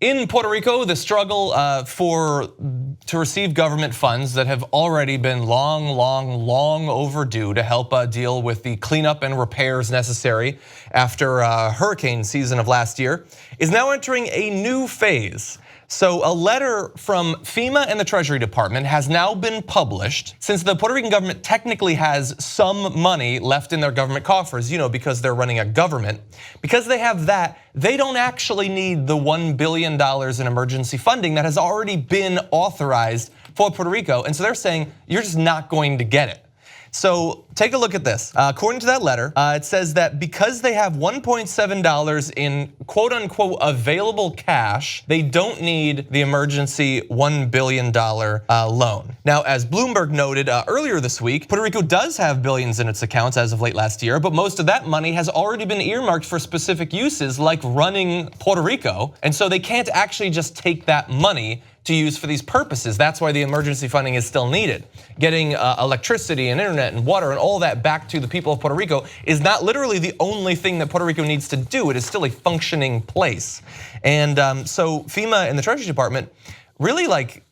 In Puerto Rico, the struggle to receive government funds that have already been long overdue to help deal with the cleanup and repairs necessary after hurricane season of last year is now entering a new phase. So a letter from FEMA and the Treasury Department has now been published since the Puerto Rican government technically has some money left in their government coffers, because they're running a government. Because they have that, they don't actually need the $1 billion in emergency funding that has already been authorized for Puerto Rico. And so they're saying, you're just not going to get it. So take a look at this. According to that letter, it says that because they have $1.7 in quote unquote available cash, they don't need the emergency $1 billion loan. Now, as Bloomberg noted earlier this week, Puerto Rico does have billions in its accounts as of late last year, but most of that money has already been earmarked for specific uses like running Puerto Rico. And so they can't actually just take that money to use for these purposes. That's why the emergency funding is still needed. Getting electricity and internet and water and all that back to the people of Puerto Rico is not literally the only thing that Puerto Rico needs to do. It is still a functioning place. And so FEMA and the Treasury Department really,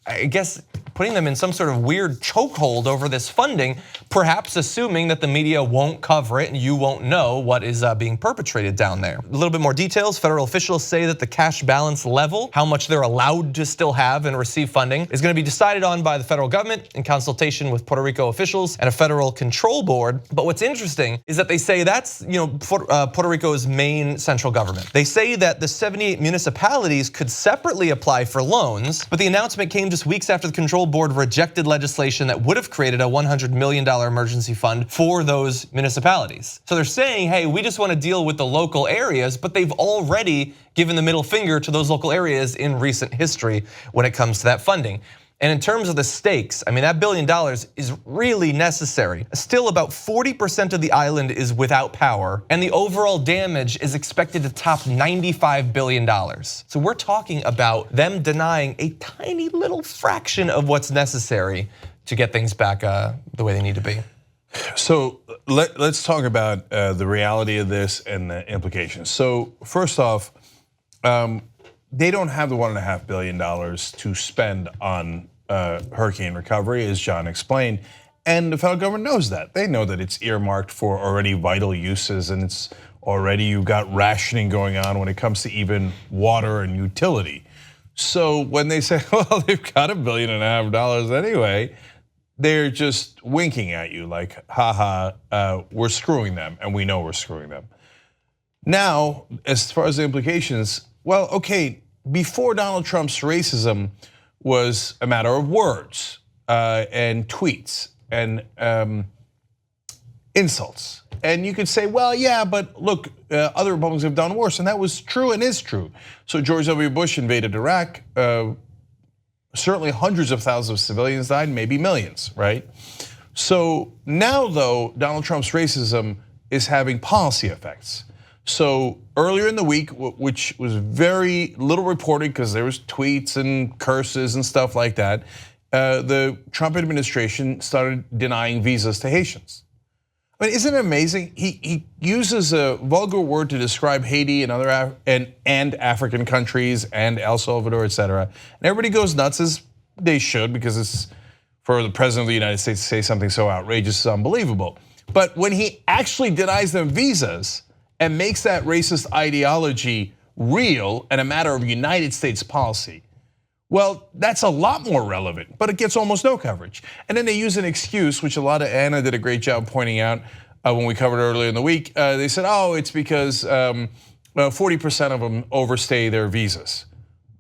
I guess, putting them in some sort of weird chokehold over this funding, perhaps assuming that the media won't cover it and you won't know what is being perpetrated down there. A little bit more details. Federal officials say that the cash balance level, how much they're allowed to still have and receive funding, is going to be decided on by the federal government in consultation with Puerto Rico officials and a federal control board. But what's interesting is that they say that's Puerto Rico's main central government. They say that the 78 municipalities could separately apply for loans, but the announcement came just weeks after the control board rejected legislation that would have created a $100 million emergency fund for those municipalities. So they're saying, hey, we just want to deal with the local areas, but they've already given the middle finger to those local areas in recent history when it comes to that funding. And in terms of the stakes, that $1 billion is really necessary. Still, about 40% of the island is without power, and the overall damage is expected to top $95 billion. So we're talking about them denying a tiny little fraction of what's necessary to get things back the way they need to be. So let's talk about the reality of this and the implications. So first off, they don't have the $1.5 billion to spend on hurricane recovery, as John explained, and the federal government knows that. They know that it's earmarked for already vital uses, and it's already, you've got rationing going on when it comes to even water and utility. So when they say, well, they've got $1.5 billion anyway, they're just winking at you like, haha, we're screwing them, and we know we're screwing them. Now, as far as the implications, well, okay, before Donald Trump's racism was a matter of words and tweets and insults. And you could say, well, yeah, but look, other Republicans have done worse, and that was true and is true. So George W. Bush invaded Iraq, certainly hundreds of thousands of civilians died, maybe millions, right? So now though, Donald Trump's racism is having policy effects. So earlier in the week, which was very little reported because there was tweets and curses and stuff like that, the Trump administration started denying visas to Haitians. Isn't it amazing? He uses a vulgar word to describe Haiti and other and African countries and El Salvador, et cetera. And everybody goes nuts, as they should, because it's for the president of the United States to say something so outrageous is unbelievable. But when he actually denies them visas and makes that racist ideology real and a matter of United States policy, well, that's a lot more relevant, but it gets almost no coverage. And then they use an excuse, which Anna did a great job pointing out when we covered earlier in the week. They said, oh, it's because 40% of them overstay their visas.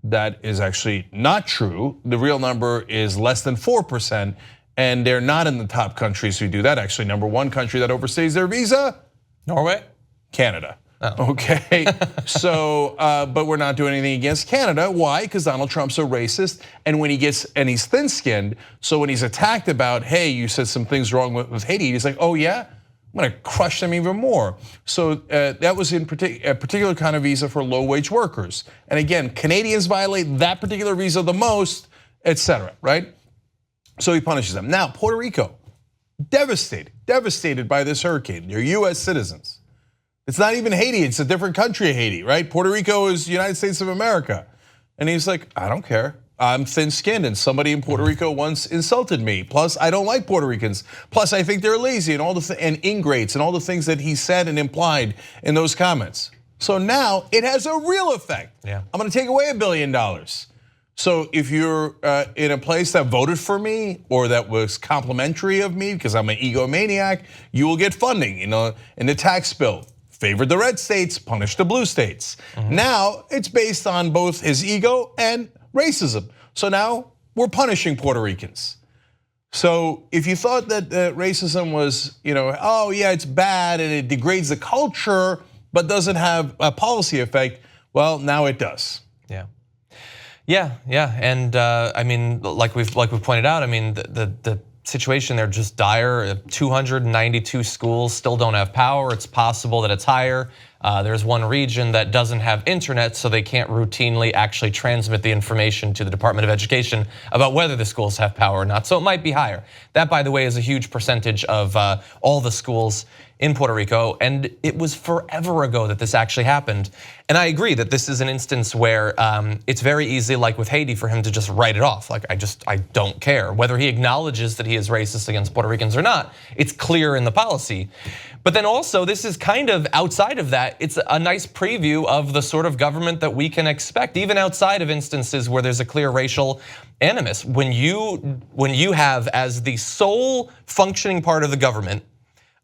That is actually not true. The real number is less than 4%, and they're not in the top countries who do that. Actually, number one country that overstays their visa, Norway? Canada. Oh. Okay, so but we're not doing anything against Canada. Why? Because Donald Trump's a racist, and when and he's thin-skinned. So when he's attacked about, hey, you said some things wrong with Haiti, he's like, oh yeah, I'm gonna crush them even more. So that was in a particular kind of visa for low-wage workers. And again, Canadians violate that particular visa the most, etc. Right? So he punishes them. Now Puerto Rico, devastated by this hurricane. They're U.S. citizens. It's not even Haiti, it's a different country of Haiti, right? Puerto Rico is United States of America. And he's like, I don't care. I'm thin-skinned and somebody in Puerto Rico once insulted me. Plus, I don't like Puerto Ricans. Plus, I think they're lazy and and ingrates and all the things that he said and implied in those comments. So now it has a real effect. Yeah. I'm gonna take away $1 billion. So if you're in a place that voted for me or that was complimentary of me because I'm an egomaniac, you will get funding. In the tax bill, favored the red states, punished the blue states. Now it's based on both his ego and racism. So now we're punishing Puerto Ricans. So if you thought that racism was, oh yeah, it's bad and it degrades the culture, but doesn't have a policy effect, well, now it does. Yeah, and I mean, like we've pointed out, I mean, the situation there just dire. 292 schools still don't have power. It's possible that it's higher. There's one region that doesn't have internet, so they can't routinely actually transmit the information to the Department of Education about whether the schools have power or not. So it might be higher. That, by the way, is a huge percentage of all the schools in Puerto Rico, and it was forever ago that this actually happened. And I agree that this is an instance where it's very easy, like with Haiti, for him to just write it off. Like, I don't care. Whether he acknowledges that he is racist against Puerto Ricans or not, it's clear in the policy. But then also, this is kind of outside of that. It's a nice preview of the sort of government that we can expect, even outside of instances where there's a clear racial animus. When you have as the sole functioning part of the government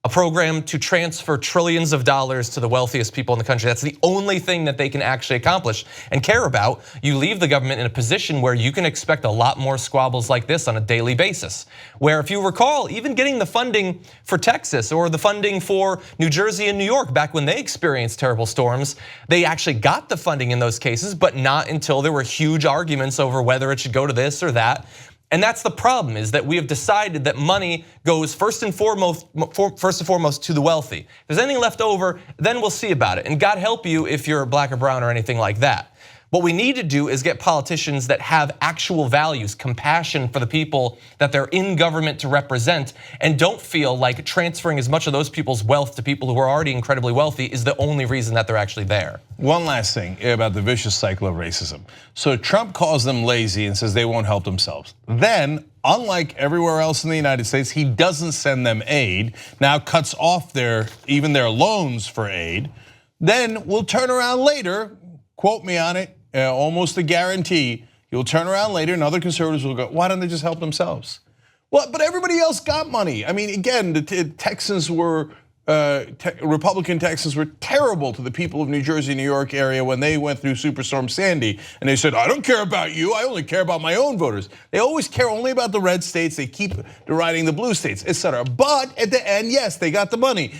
a program to transfer trillions of dollars to the wealthiest people in the country. That's the only thing that they can actually accomplish and care about. You leave the government in a position where you can expect a lot more squabbles like this on a daily basis. Where if you recall, even getting the funding for Texas or the funding for New Jersey and New York back when they experienced terrible storms, they actually got the funding in those cases, but not until there were huge arguments over whether it should go to this or that. And that's the problem, is that we have decided that money goes first and foremost to the wealthy. If there's anything left over, then we'll see about it. And God help you if you're black or brown or anything like that. What we need to do is get politicians that have actual values, compassion for the people that they're in government to represent, and don't feel like transferring as much of those people's wealth to people who are already incredibly wealthy is the only reason that they're actually there. One last thing about the vicious cycle of racism. So Trump calls them lazy and says they won't help themselves. Then, unlike everywhere else in the United States, he doesn't send them aid, now cuts off even their loans for aid. Then we'll turn around later, quote me on it, almost a guarantee, you'll turn around later and other conservatives will go, why don't they just help themselves? Well, but everybody else got money. I mean, again, the Texans were, Republican Texans were terrible to the people of New Jersey, New York area when they went through Superstorm Sandy. And they said, I don't care about you, I only care about my own voters. They always care only about the red states, they keep deriding the blue states, etc. But at the end, yes, they got the money.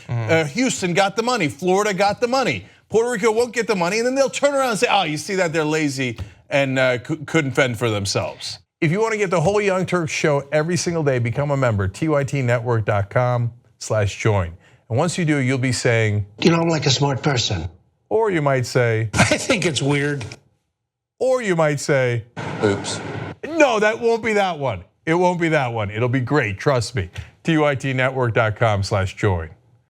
Houston got the money, Florida got the money. Puerto Rico won't get the money, and then they'll turn around and say, oh, you see that they're lazy and couldn't fend for themselves. If you want to get the whole Young Turks show every single day, become a member, tytnetwork.com/join. And once you do, you'll be saying, I'm like a smart person. Or you might say, I think it's weird. Or you might say, oops. No, that won't be that one. It won't be that one. It'll be great, trust me. tytnetwork.com/join.